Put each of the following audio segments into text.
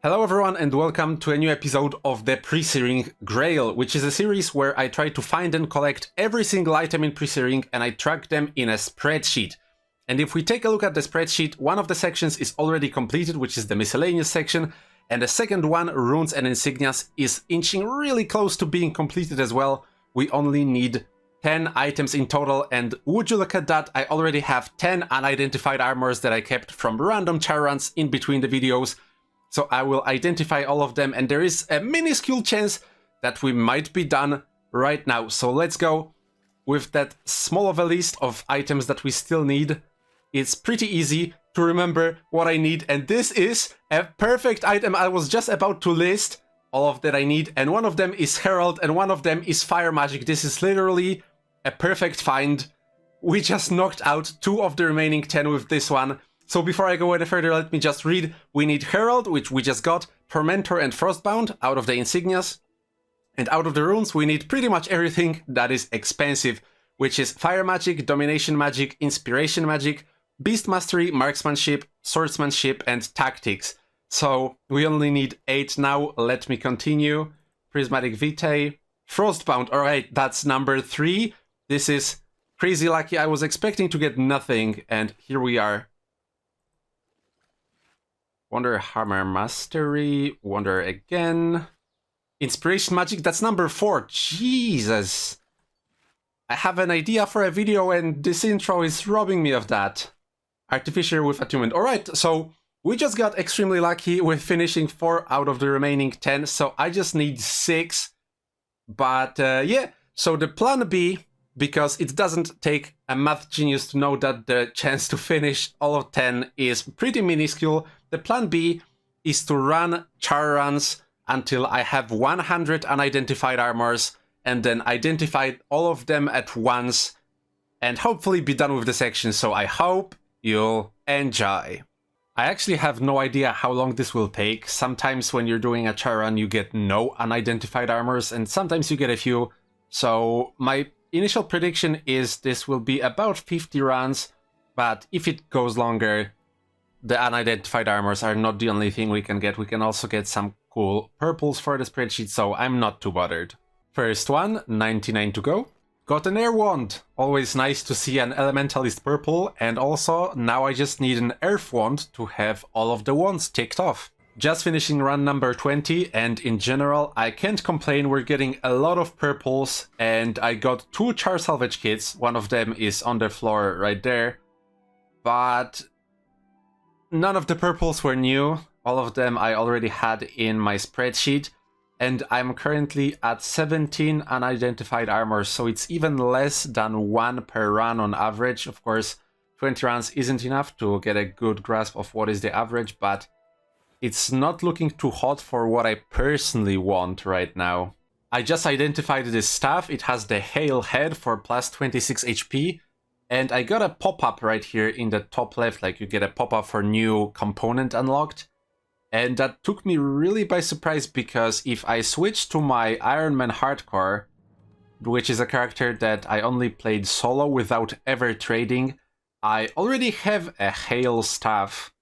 Hello everyone and welcome to a new episode of the Presearing Grail, which is a series where I try to find and collect every single item in Presearing and I track them in a spreadsheet. And if we take a look at the spreadsheet, one of the sections is already completed, which is the miscellaneous section, and the second one, Runes and Insignias, is inching really close to being completed as well. We only need 10 items in total, and would you look at that, I already have 10 unidentified armors that I kept from random Charr runs in between the videos. So I will identify all of them, and there is a minuscule chance that we might be done right now. So let's go with that small of a list of items that we still need. It's pretty easy to remember what I need, and this is a perfect item. I was just about to list all of that I need, and one of them is Herald, and one of them is Fire Magic. This is literally a perfect find. We just knocked out 2 of the remaining 10 with this one. So before I go any further, let me just read. We need Herald, which we just got, Tormentor and Frostbound out of the Insignias. And out of the runes, we need pretty much everything that is expensive, which is Fire Magic, Domination Magic, Inspiration Magic, Beast Mastery, Marksmanship, Swordsmanship, and Tactics. So we only need 8 now. Let me continue. Prismatic Vitae, Frostbound. Alright, that's number 3. This is crazy lucky. I was expecting to get nothing, and here we are. Wonder Hammer Mastery, Wonder again. Inspiration Magic, that's number 4. Jesus. I have an idea for a video and this intro is robbing me of that. Artificer with Attunement. Alright, so we just got extremely lucky with finishing 4 out of the remaining 10. So I just need 6. But yeah, so the plan B, because it doesn't take a math genius to know that the chance to finish all of 10 is pretty minuscule. The plan B is to run Charr runs until I have 100 unidentified armors and then identify all of them at once and hopefully be done with the section, so I hope you'll enjoy. I actually have no idea how long this will take. Sometimes when you're doing a Charr run you get no unidentified armors and sometimes you get a few, so my initial prediction is this will be about 50 runs, but if it goes longer, the unidentified armors are not the only thing we can get. We can also get some cool purples for the spreadsheet, so I'm not too bothered. First one, 99 to go. Got an air wand. Always nice to see an elementalist purple, and also now I just need an earth wand to have all of the wands ticked off. Just finishing run number 20, and in general I can't complain. We're getting a lot of purples, and I got 2 Charr salvage kits. One of them is on the floor right there, but none of the purples were new. All of them I already had in my spreadsheet, and I'm currently at 17 unidentified armors, so it's even less than 1 per run on average. Of course, 20 runs isn't enough to get a good grasp of what is the average, but it's not looking too hot for what I personally want right now. I just identified this staff. It has the Hail Head for plus 26 HP. And I got a pop-up right here in the top left, like you get a pop-up for new component unlocked. And that took me really by surprise, because if I switch to my Iron Man Hardcore, which is a character that I only played solo without ever trading, I already have a Hail Staff.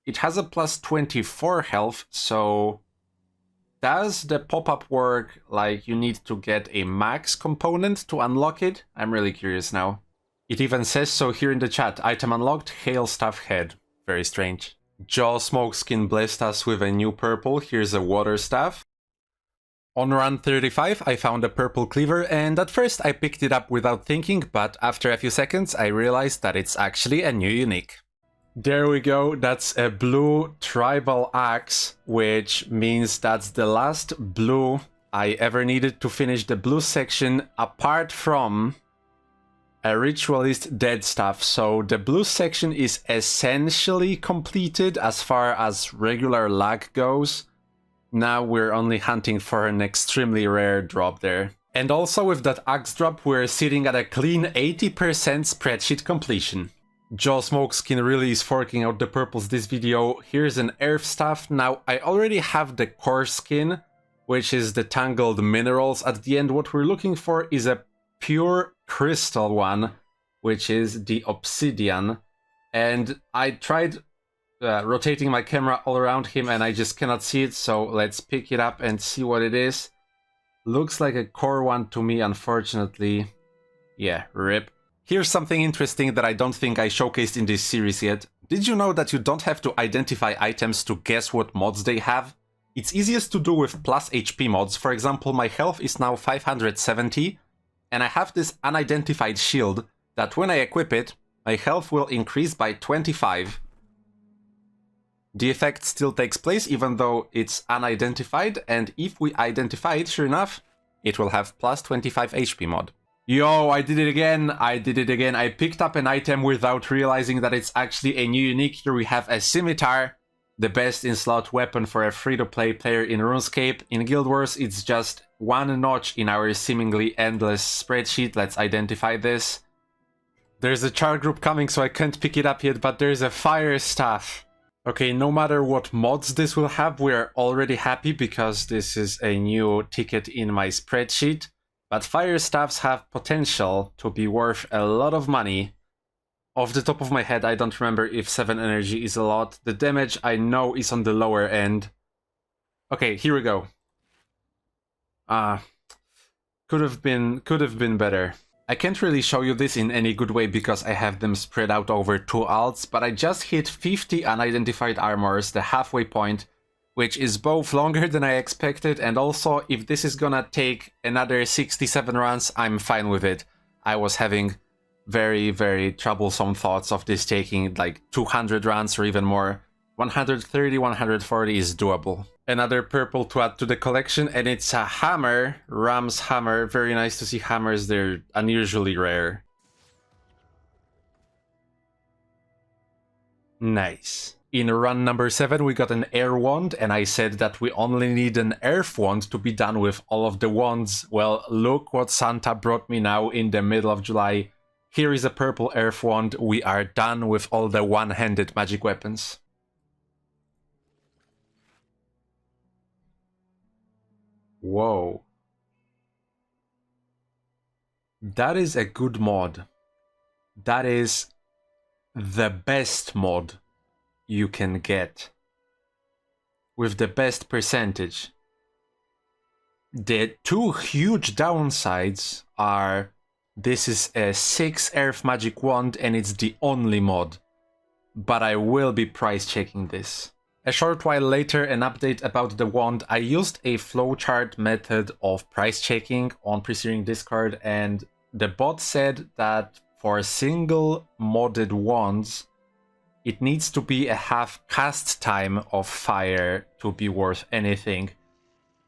It has a plus 24 health, so does the pop-up work like you need to get a max component to unlock it? I'm really curious now. It even says so here in the chat. Item unlocked, Hail Staff Head. Very strange. Jaw Smokeskin blessed us with a new purple. Here's a Water Staff. On run 35, I found a purple cleaver, and at first I picked it up without thinking, but after a few seconds I realized that it's actually a new unique. There we go, that's a blue tribal axe, which means that's the last blue I ever needed to finish the blue section, apart from a ritualist dead stuff. So the blue section is essentially completed as far as regular lag goes. Now we're only hunting for an extremely rare drop there. And also with that axe drop we're sitting at a clean 80% spreadsheet completion. Jaw Smokeskin really is forking out the purples this video. Here's an earth staff. Now I already have the core skin, which is the tangled minerals at the end. What we're looking for is a pure crystal one, which is the obsidian, and I tried rotating my camera all around him and I just cannot see it, so let's pick it up and see what it is. Looks like a core one to me, unfortunately. Yeah, rip. Here's something interesting that I don't think I showcased in this series yet. Did you know that you don't have to identify items to guess what mods they have? It's easiest to do with plus HP mods. For example, my health is now 570, and I have this unidentified shield that when I equip it, my health will increase by 25. The effect still takes place even though it's unidentified, and if we identify it, sure enough, it will have plus 25 HP mod. Yo, I did it again, I picked up an item without realizing that it's actually a new unique. Here we have a scimitar, the best in-slot weapon for a free-to-play player in RuneScape. In Guild Wars, it's just one notch in our seemingly endless spreadsheet. Let's identify this. There's a Charr group coming, so I can't pick it up yet, but there's a fire staff. Okay, no matter what mods this will have, we're already happy because this is a new ticket in my spreadsheet. But fire staffs have potential to be worth a lot of money. Off the top of my head, I don't remember if 7 energy is a lot. The damage I know is on the lower end. Okay, here we go. Could have been better. I can't really show you this in any good way because I have them spread out over 2 alts, but I just hit 50 unidentified armors, the halfway point, which is both longer than I expected, and also if this is gonna take another 67 runs, I'm fine with it. I was having very, very troublesome thoughts of this taking like 200 runs or even more. 130, 140 is doable. Another purple to add to the collection, and it's a hammer, Ram's hammer. Very nice to see hammers, they're unusually rare. Nice. In run number 7 we got an air wand, and I said that we only need an earth wand to be done with all of the wands. Well, look what Santa brought me now in the middle of July. Here is a purple earth wand. We are done with all the one-handed magic weapons. Whoa. That is a good mod. That is the best mod you can get, with the best percentage. The 2 huge downsides are this is a 6 earth magic wand and it's the only mod, but I will be price checking this. A short while later, an update about the wand. I used a flowchart method of price checking on Presearing Discord, and the bot said that for single modded wands it needs to be a half cast time of fire to be worth anything.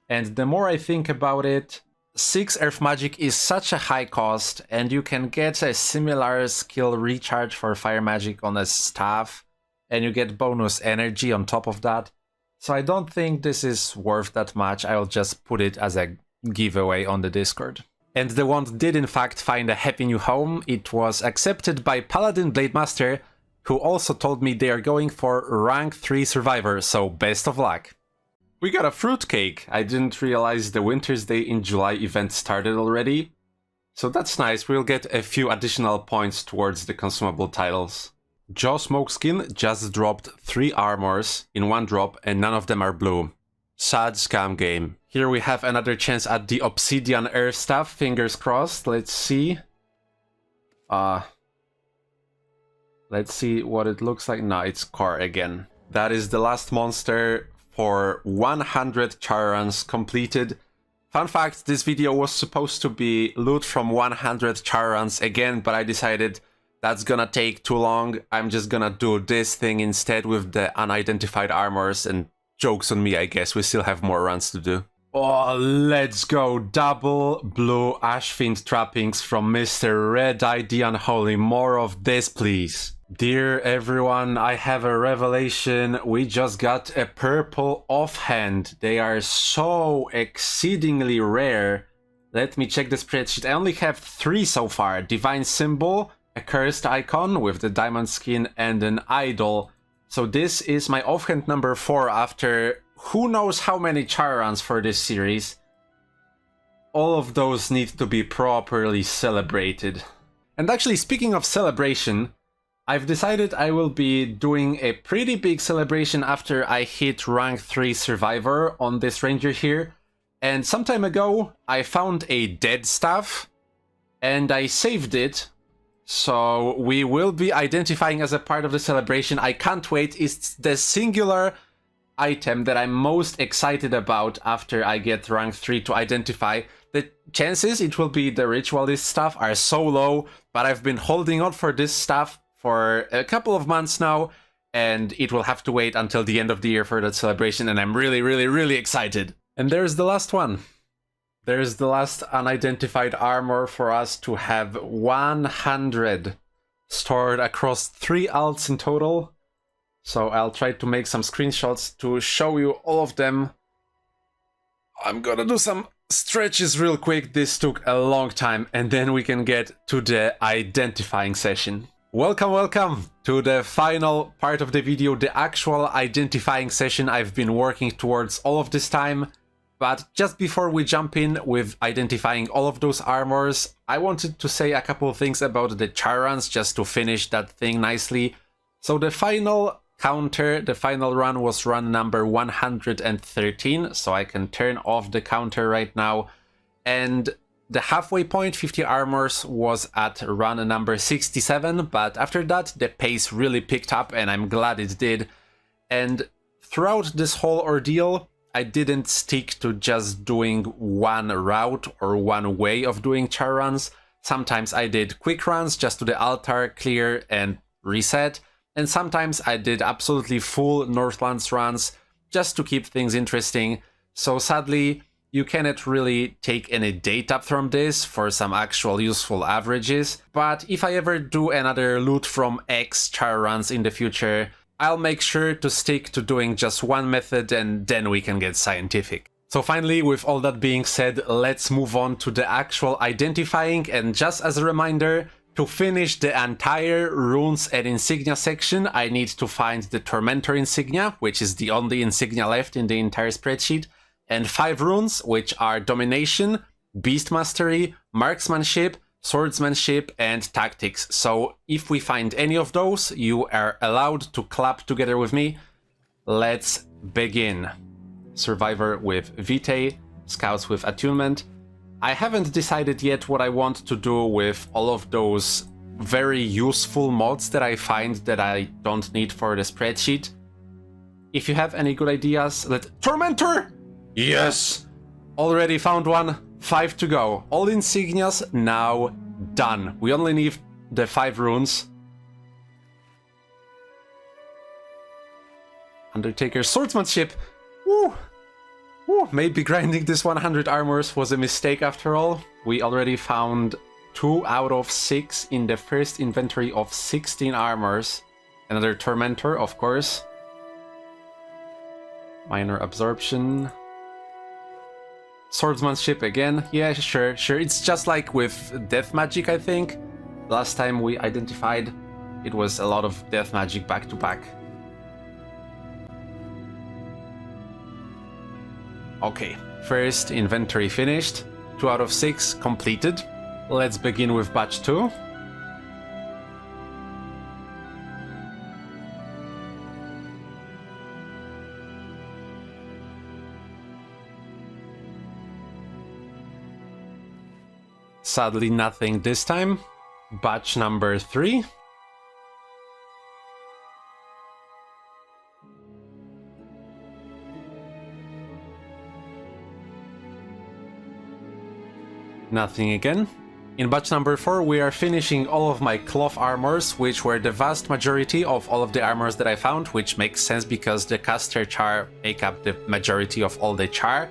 And the more I think about it, 6 earth magic is such a high cost, and you can get a similar skill recharge for fire magic on a staff, and you get bonus energy on top of that. So I don't think this is worth that much. I'll just put it as a giveaway on the Discord. And the wand did in fact find a happy new home. It was accepted by Paladin Blademaster, who also told me they are going for rank 3 survivor, so best of luck. We got a fruitcake. I didn't realize the Winter's Day in July event started already. So that's nice, we'll get a few additional points towards the consumable titles. Jaw Smokeskin just dropped 3 armors in 1 drop and none of them are blue. Sad scam game. Here we have another chance at the Obsidian Earth Staff, fingers crossed, let's see. Let's see what it looks like. No, it's core again. That is the last monster for 100 Charr runs completed. Fun fact, this video was supposed to be loot from 100 Charr runs again, but I decided that's gonna take too long. I'm just gonna do this thing instead with the unidentified armors, and joke's on me, I guess. We still have more runs to do. Oh, let's go. Double blue Ashfiend trappings from Mr. Red Eye the Unholy. More of this, please. Dear everyone, I have a revelation. We just got a purple offhand. They are so exceedingly rare. Let me check the spreadsheet. I only have 3 so far. Divine Symbol, a cursed icon with the diamond skin, and an idol. So this is my offhand number 4 after who knows how many Charr runs for this series. All of those need to be properly celebrated. And actually, speaking of celebration, I've decided I will be doing a pretty big celebration after I hit rank 3 survivor on this ranger here. And some time ago, I found a dead staff and I saved it. So we will be identifying as a part of the celebration. I can't wait. It's the singular item that I'm most excited about after I get rank 3 to identify. The chances it will be the ritualist stuff are so low, but I've been holding on for this stuff for a couple of months now, and it will have to wait until the end of the year for that celebration, and I'm really excited. And there's the last one. There's the last unidentified armor for us to have 100 stored across 3 alts in total. So I'll try to make some screenshots to show you all of them. I'm gonna do some stretches real quick. This took a long time, and then we can get to the identifying session. Welcome to the final part of the video, the actual identifying session I've been working towards all of this time. But just before we jump in with identifying all of those armors, I wanted to say a couple of things about the Charr runs just to finish that thing nicely. So the final counter, the final run was run number 113, so I can turn off the counter right now. And the halfway point, 50 armors, was at run number 67, but after that the pace really picked up, and I'm glad it did. And throughout this whole ordeal, I didn't stick to just doing one route or one way of doing Charr runs. Sometimes I did quick runs just to the altar, clear and reset, and sometimes I did absolutely full Northlands runs just to keep things interesting. So sadly, you cannot really take any data from this for some actual useful averages, but if I ever do another loot from X Charr runs in the future, I'll make sure to stick to doing just one method, and then we can get scientific. So finally, with all that being said, let's move on to the actual identifying. And just as a reminder, to finish the entire Runes and Insignia section, I need to find the Tormentor Insignia, which is the only insignia left in the entire spreadsheet, and 5 runes, which are Domination, Beast Mastery, Marksmanship, Swordsmanship, and Tactics. So if we find any of those, you are allowed to clap together with me. Let's begin. Survivor with Vitae, Scouts with Attunement. I haven't decided yet what I want to do with all of those very useful mods that I find that I don't need for the spreadsheet. If you have any good ideas, Tormentor! Yes! Already found one. 5 to go. All insignias now done. We only need the 5 runes. Undertaker Swordsmanship. Woo! Woo! Maybe grinding this 100 armors was a mistake after all. We already found 2 out of 6 in the first inventory of 16 armors. Another Tormentor, of course. Minor Absorption. Swordsmanship again. Yeah, sure. It's just like with death magic, I think. Last time we identified, it was a lot of death magic back to back. Okay, first inventory finished. 2 out of 6 completed. Let's begin with batch 2. Sadly, nothing this time. Batch number 3. Nothing again. In batch number 4, we are finishing all of my cloth armors, which were the vast majority of all of the armors that I found, which makes sense because the caster Charr make up the majority of all the Charr.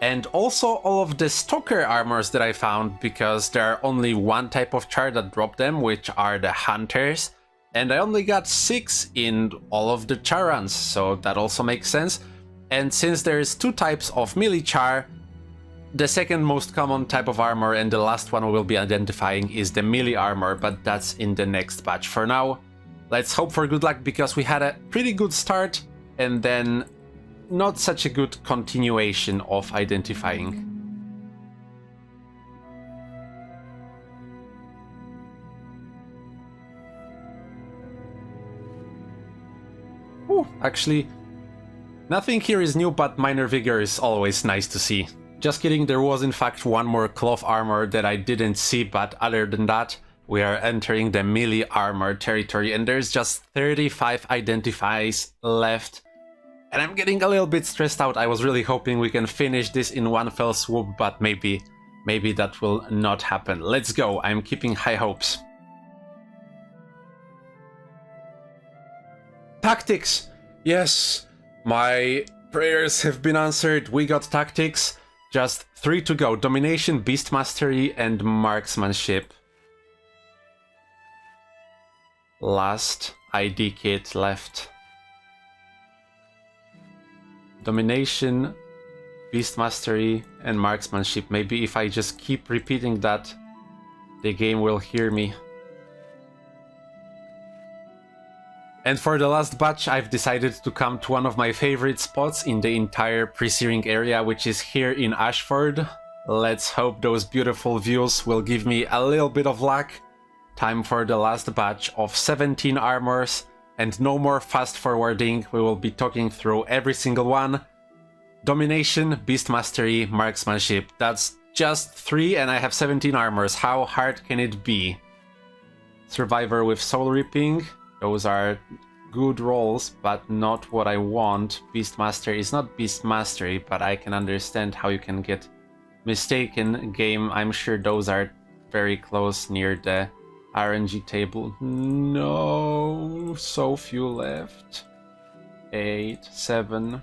And also all of the Stalker armors that I found, because there are only one type of Charr that drop them, which are the Hunters. And I only got 6 in all of the Charr runs, so that also makes sense. And since there's 2 types of melee Charr, the second most common type of armor and the last one we will be identifying is the melee armor, but that's in the next batch. For now, let's hope for good luck, because we had a pretty good start and then not such a good continuation of identifying. Actually, nothing here is new, but minor vigor is always nice to see. Just kidding, there was in fact one more cloth armor that I didn't see, but other than that, we are entering the melee armor territory, and there's just 35 identifies left. And I'm getting a little bit stressed out. I was really hoping we can finish this in one fell swoop, but maybe that will not happen. Let's go, I'm keeping high hopes. Tactics! Yes, my prayers have been answered. We got tactics. Just 3 to go. Domination, Beast Mastery, and Marksmanship. Last ID kit left. Domination, Beast Mastery, and Marksmanship. Maybe if I just keep repeating that, the game will hear me. And for the last batch, I've decided to come to one of my favorite spots in the entire Presearing area, which is here in Ashford. Let's hope those beautiful views will give me a little bit of luck. Time for the last batch of 17 armors, and no more fast forwarding, we will be talking through every single one. Domination, Beast Mastery, Marksmanship. That's just 3 and I have 17 armors. How hard can it be? Survivor with Soul Reaping. Those are good rolls, but not what I want. Beast Mastery is not Beast Mastery, but I can understand how you can get mistaken. Game, I'm sure those are very close near the RNG table. No, so few left. 8, 7.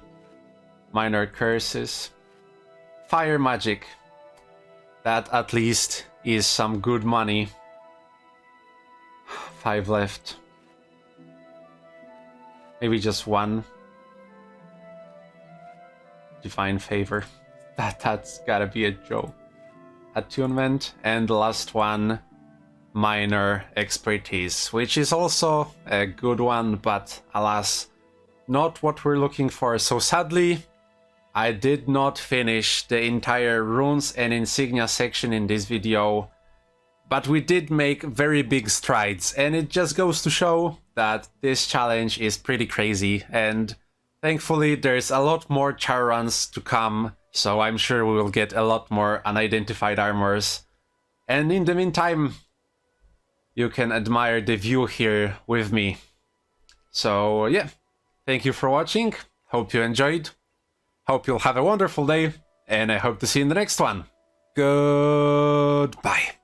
Minor curses. Fire magic. That at least is some good money. 5 left. Maybe just 1. Divine Favor. That's gotta be a joke. Attunement. And the last one, Minor Expertise, which is also a good one, but alas, not what we're looking for. So sadly, I did not finish the entire Runes and Insignia section in this video, but we did make very big strides, and it just goes to show that this challenge is pretty crazy, and thankfully there's a lot more Charr runs to come, so I'm sure we will get a lot more unidentified armors. And in the meantime, you can admire the view here with me. So yeah, thank you for watching, hope you enjoyed, hope you'll have a wonderful day, and I hope to see you in the next one. Goodbye.